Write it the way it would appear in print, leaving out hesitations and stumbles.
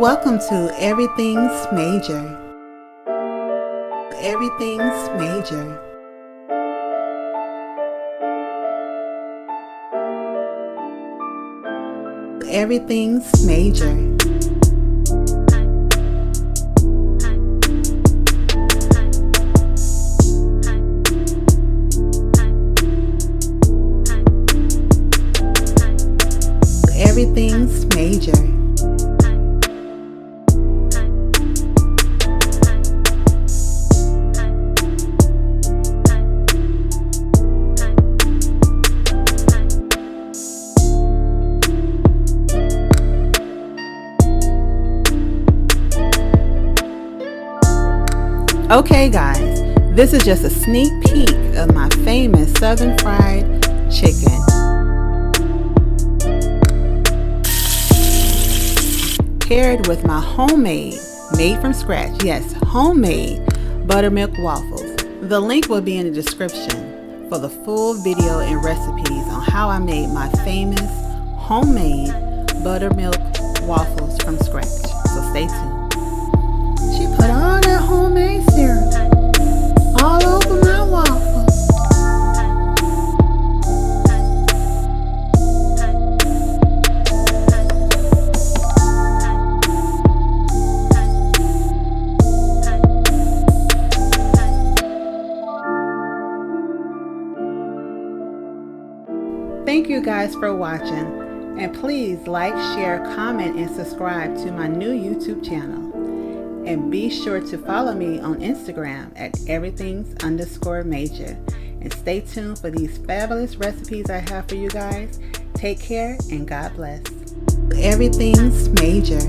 Welcome to Everything's Major. Everything's Major. Everything's Major. Everything's Major. Okay guys, this is just a sneak peek of my famous Southern fried chicken. Paired with my homemade, made from scratch, yes, homemade buttermilk waffles. The link will be in the description for the full video and recipes on how I made my famous homemade buttermilk waffles from scratch. So stay tuned. She put all that homemade syrup all over my waffles. Thank you guys for watching, and please like, share, comment, and subscribe to my new YouTube channel. And be sure to follow me on Instagram at EverythingsMajor. And stay tuned for these fabulous recipes I have for you guys. Take care and God bless. Everything's Major.